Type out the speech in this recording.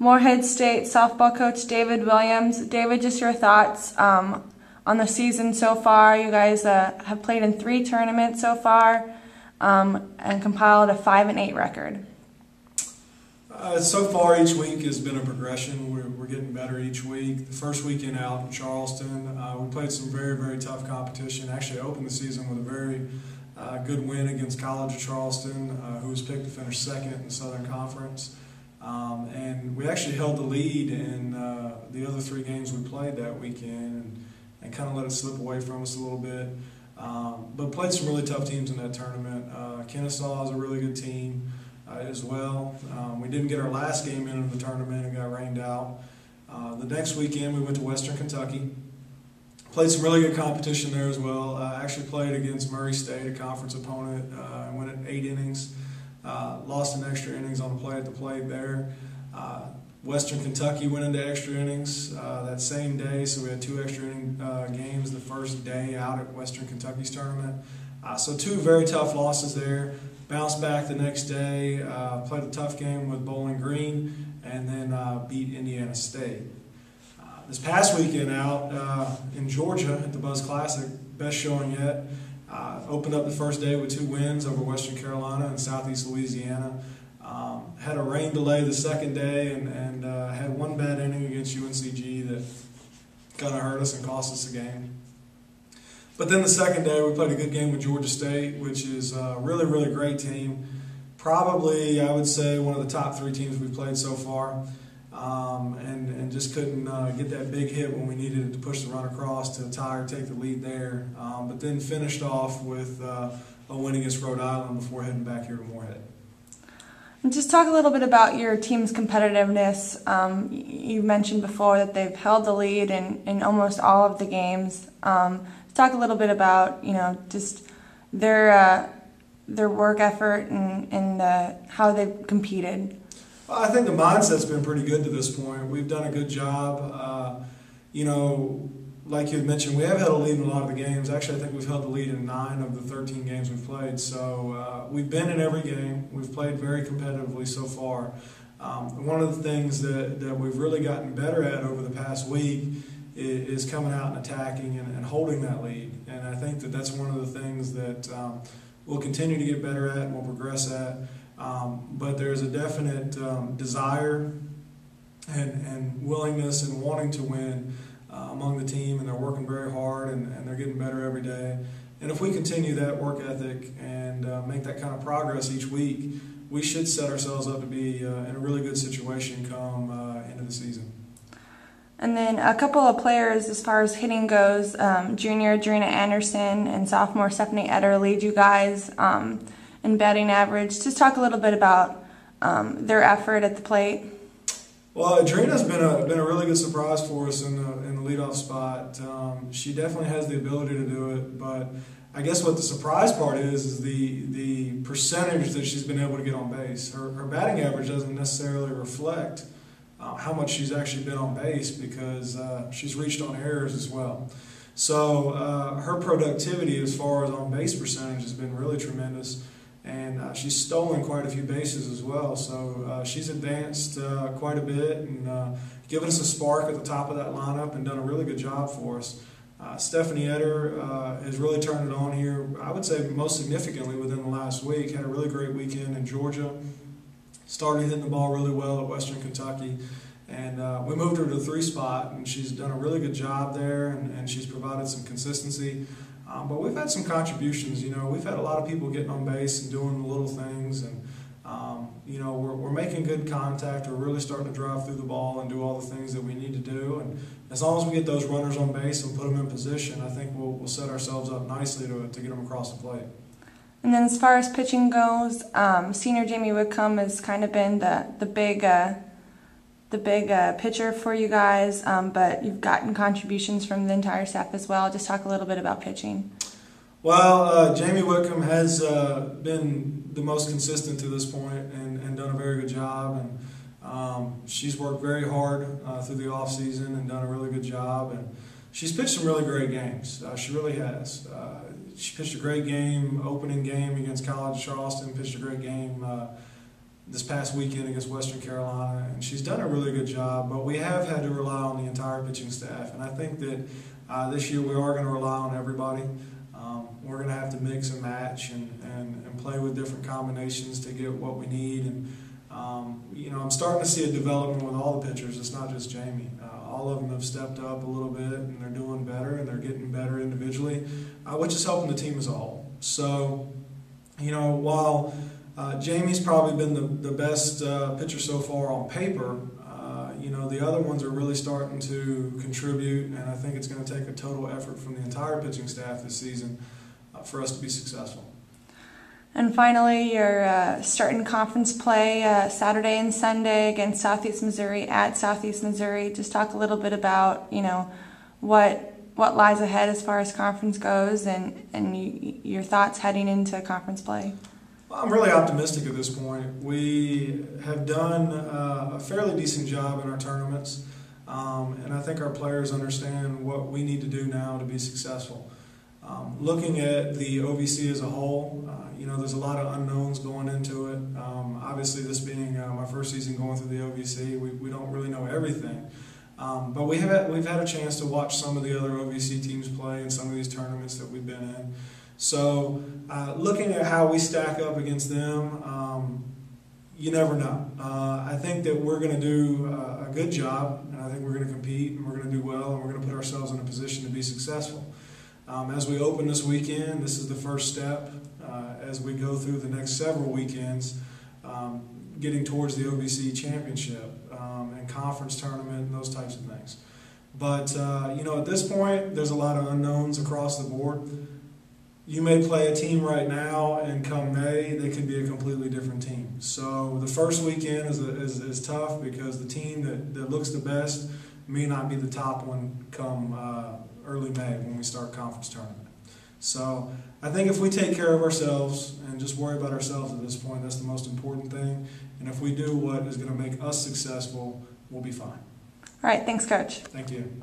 Morehead State softball coach David Williams. David, just your thoughts on the season so far. You guys have played in 3 tournaments so far and compiled a 5-8 record. So far, each week has been a progression. We're getting better each week. The first weekend out in Charleston, we played some very, very tough competition. Actually opened the season with a very good win against College of Charleston, who was picked to finish second in the Southern Conference. And we actually held the lead in the other 3 games we played that weekend and kind of let it slip away from us a little bit. But played some really tough teams in that tournament. Kennesaw is a really good team as well. We didn't get our last game in the tournament and got rained out. The next weekend we went to Western Kentucky. Played some really good competition there as well. Actually played against Murray State, a conference opponent, and went at 8 innings. Lost in extra innings on a play at the plate there. Western Kentucky went into extra innings that same day, so we had 2 extra inning games the first day out at Western Kentucky's tournament. So 2 very tough losses there. Bounced back the next day, played a tough game with Bowling Green, and then beat Indiana State. This past weekend out in Georgia at the Buzz Classic, best showing yet. Opened up the first day with 2 wins over Western Carolina and Southeast Louisiana. Had a rain delay the second day and had 1 bad inning against UNCG that kind of hurt us and cost us the game. But then the second day we played a good game with Georgia State, which is a really, really great team. Probably, I would say, one of the top 3 teams we've played so far. And just couldn't get that big hit when we needed it to push the run across to tie or take the lead there. But then finished off with a win against Rhode Island before heading back here to Morehead. And just talk a little bit about your team's competitiveness. You mentioned before that they've held the lead in almost all of the games. Talk a little bit about just their work effort and how they've competed. Well, I think the mindset's been pretty good to this point. We've done a good job. Like you had mentioned, we have held a lead in a lot of the games. Actually, I think we've held the lead in 9 of the 13 games we've played. So we've been in every game. We've played very competitively so far. One of the things that we've really gotten better at over the past week is coming out and attacking and holding that lead. And I think that that's one of the things that we'll continue to get better at and we'll progress at. But there's a definite desire and willingness and wanting to win among the team, and they're working very hard and they're getting better every day. And if we continue that work ethic and make that kind of progress each week, we should set ourselves up to be in a really good situation come into the season. And then a couple of players as far as hitting goes, junior Adrena Anderson and sophomore Stephanie Eder lead you guys in batting average. Just talk a little bit about their effort at the plate. Well, Adrena's been a really good surprise for us in the leadoff spot. She definitely has the ability to do it, but I guess what the surprise part is the percentage that she's been able to get on base. Her batting average doesn't necessarily reflect how much she's actually been on base because she's reached on errors as well. So her productivity as far as on base percentage has been really tremendous. And she's stolen quite a few bases as well, so she's advanced quite a bit and given us a spark at the top of that lineup and done a really good job for us. Stephanie Eder has really turned it on here, I would say most significantly within the last week. Had a really great weekend in Georgia, started hitting the ball really well at Western Kentucky, and we moved her to the 3 spot, and she's done a really good job there, and she's provided some consistency. But we've had some contributions. We've had a lot of people getting on base and doing the little things, and we're making good contact. We're really starting to drive through the ball and do all the things that we need to do. And as long as we get those runners on base and put them in position, I think we'll set ourselves up nicely to get them across the plate. And then as far as pitching goes, senior Jamie Whitcomb has kind of been the big pitcher for you guys, but you've gotten contributions from the entire staff as well. Just talk a little bit about pitching. Well, Jamie Whitcomb has been the most consistent to this point and done a very good job. And she's worked very hard through the off season and done a really good job. And she's pitched some really great games. She really has. She pitched a great game, opening game against College of Charleston. Pitched a great game this past weekend against Western Carolina, and she's done a really good job, but we have had to rely on the entire pitching staff, and I think that this year we are going to rely on everybody. We're going to have to mix and match and play with different combinations to get what we need, and I'm starting to see a development with all the pitchers. It's not just Jamie. All of them have stepped up a little bit, and they're doing better, and they're getting better individually, which is helping the team as a whole. So, while Jamie's probably been the best pitcher so far on paper, the other ones are really starting to contribute, and I think it's going to take a total effort from the entire pitching staff this season for us to be successful. And finally, you're starting conference play Saturday and Sunday against Southeast Missouri at Southeast Missouri. Just talk a little bit about, what lies ahead as far as conference goes, and your thoughts heading into conference play. Well, I'm really optimistic at this point. We have done a fairly decent job in our tournaments, and I think our players understand what we need to do now to be successful. Looking at the OVC as a whole, there's a lot of unknowns going into it. Obviously, this being my first season going through the OVC, we don't really know everything. But we've had a chance to watch some of the other OVC teams play in some of these tournaments that we've been in. So looking at how we stack up against them, you never know. I think that we're going to do a good job, and I think we're going to compete, and we're going to do well, and we're going to put ourselves in a position to be successful. As we open this weekend, this is the first step as we go through the next several weekends, getting towards the OVC championship and conference tournament and those types of things. But, at this point, there's a lot of unknowns across the board. You may play a team right now, and come May, they could be a completely different team. So the first weekend is tough because the team that looks the best may not be the top one come early May when we start conference tournament. So I think if we take care of ourselves and just worry about ourselves at this point, that's the most important thing. And if we do what is going to make us successful, we'll be fine. All right, thanks, Coach. Thank you.